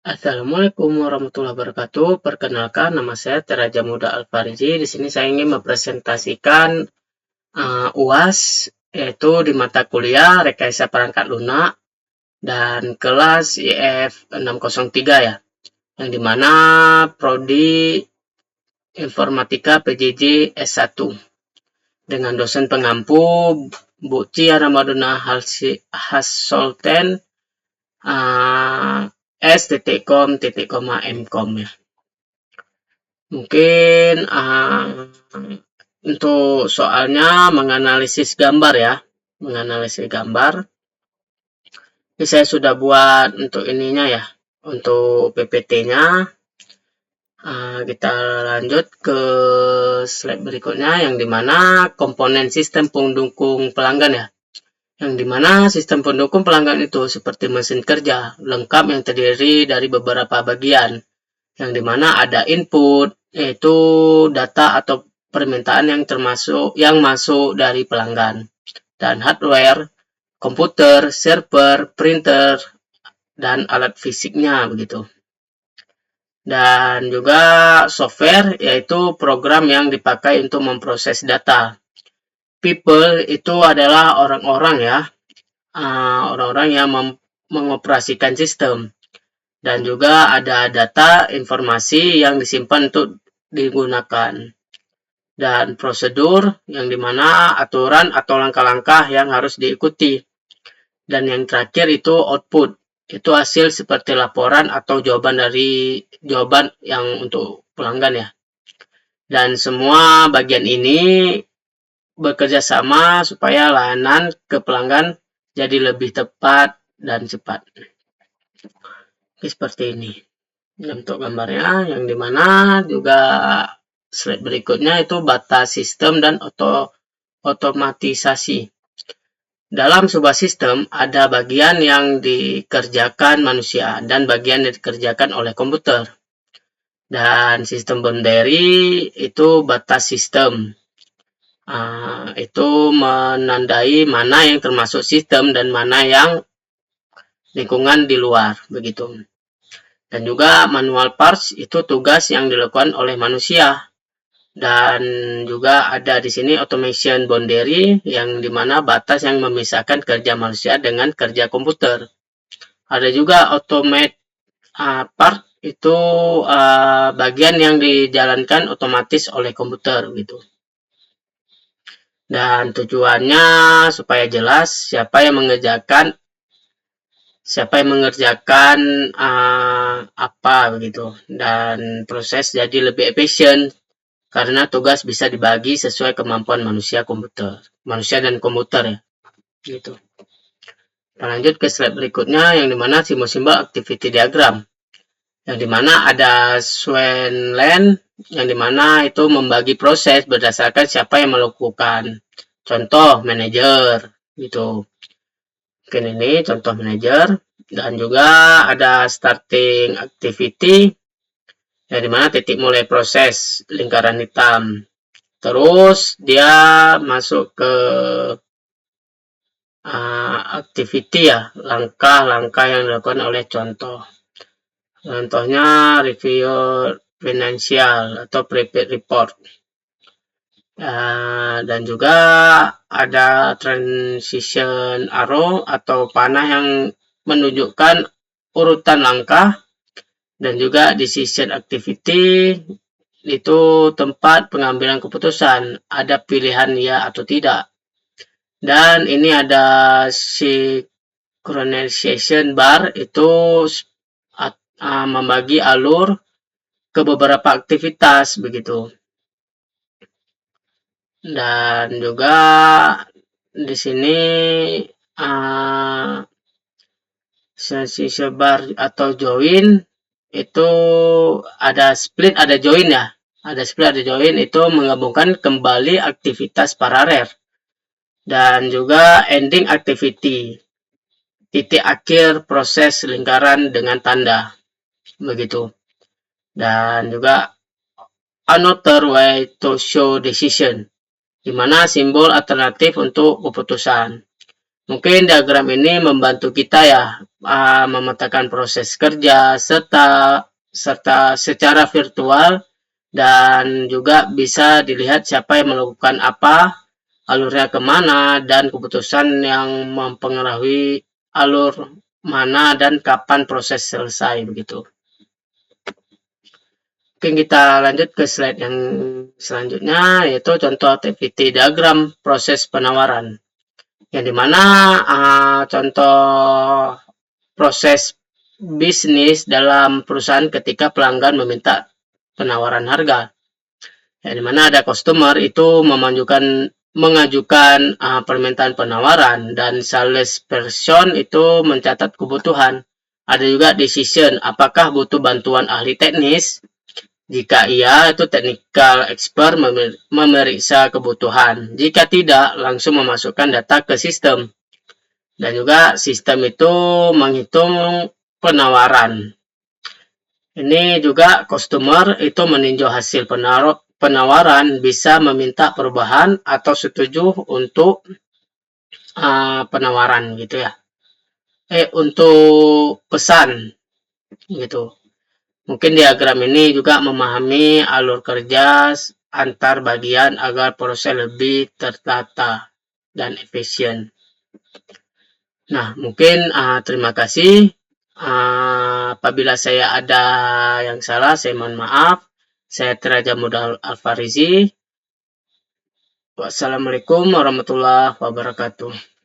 Assalamualaikum warahmatullahi wabarakatuh. Perkenalkan, nama saya Teraja Muda Alfariji. Di sini saya ingin mempresentasikan UAS, yaitu di mata kuliah Rekayasa Perangkat Lunak dan kelas IF 603 ya, yang dimana Prodi Informatika PJJ S1 dengan dosen pengampu Bu Cia Ramaduna Hassolten S.com.M.com ya. Mungkin untuk soalnya menganalisis gambar ya, menganalisis gambar. Ini saya sudah buat untuk ininya ya, untuk PPT-nya. Kita lanjut ke slide berikutnya, yang dimana komponen sistem pendukung pelanggan ya. Yang dimana sistem pendukung pelanggan itu seperti mesin kerja lengkap yang terdiri dari beberapa bagian, yang dimana ada input, yaitu data atau permintaan yang masuk dari pelanggan, dan hardware, komputer, server, printer, dan alat fisiknya begitu. Dan juga software, yaitu program yang dipakai untuk memproses data. People itu adalah orang-orang ya, orang-orang yang mengoperasikan sistem. Dan juga ada data informasi yang disimpan untuk digunakan. Dan prosedur, yang dimana aturan atau langkah-langkah yang harus diikuti. Dan yang terakhir itu output, itu hasil seperti laporan atau jawaban yang untuk pelanggan ya. Dan semua bagian ini bekerja sama supaya layanan ke pelanggan jadi lebih tepat dan cepat. Oke, seperti ini untuk gambarnya, yang dimana juga slide berikutnya itu batas sistem dan otomatisasi. Dalam sebuah sistem ada bagian yang dikerjakan manusia dan bagian yang dikerjakan oleh komputer. Dan sistem boundary itu batas sistem. Itu menandai mana yang termasuk sistem dan mana yang lingkungan di luar begitu. Dan juga manual parts itu tugas yang dilakukan oleh manusia. Dan juga ada di sini automation boundary, yang dimana batas yang memisahkan kerja manusia dengan kerja komputer. Ada juga automate part, itu bagian yang dijalankan otomatis oleh komputer gitu. Dan tujuannya supaya jelas siapa yang mengerjakan apa begitu, dan proses jadi lebih efisien karena tugas bisa dibagi sesuai kemampuan manusia dan komputer ya gitu. Kita lanjut ke slide berikutnya, yang dimana simbol-simbol activity diagram, yang dimana ada Swan Lane, yang dimana itu membagi proses berdasarkan siapa yang melakukan. Contoh manajer gitu. Mungkin ini contoh manajer. Dan juga ada starting activity, yang dimana titik mulai proses lingkaran hitam. Terus dia masuk ke activity ya, langkah-langkah yang dilakukan oleh contoh. Contohnya review financial atau prepaid report. Dan juga ada transition arrow atau panah yang menunjukkan urutan langkah. Dan juga decision activity itu tempat pengambilan keputusan, ada pilihan ya atau tidak. Dan ini ada synchronization bar, itu membagi alur ke beberapa aktivitas begitu. Dan juga di sini transition bar atau join, itu ada split ada join ya. Ada split ada join, itu menggabungkan kembali aktivitas paralel. Dan juga ending activity, titik akhir proses lingkaran dengan tanda begitu. Dan juga another way to show decision, dimana simbol alternatif untuk keputusan. Mungkin diagram ini membantu kita ya memetakan proses kerja serta secara virtual, dan juga bisa dilihat siapa yang melakukan apa, alurnya kemana, dan keputusan yang mempengaruhi alur mana dan kapan proses selesai begitu. Oke, kita lanjut ke slide yang selanjutnya, yaitu contoh activity diagram proses penawaran. Yang dimana contoh proses bisnis dalam perusahaan ketika pelanggan meminta penawaran harga. Yang dimana ada customer itu mengajukan permintaan penawaran, dan sales person itu mencatat kebutuhan. Ada juga decision, apakah butuh bantuan ahli teknis. Jika iya, itu technical expert memeriksa kebutuhan. Jika tidak, langsung memasukkan data ke sistem. Dan juga sistem itu menghitung penawaran. Ini juga customer itu meninjau hasil penawaran, bisa meminta perubahan atau setuju untuk penawaran gitu ya. Untuk pesan gitu. Mungkin diagram ini juga memahami alur kerja antar bagian agar proses lebih tertata dan efisien. Nah, mungkin terima kasih. Apabila saya ada yang salah, saya mohon maaf. Saya Tiraja Muda Alfarizi. Wassalamualaikum warahmatullahi wabarakatuh.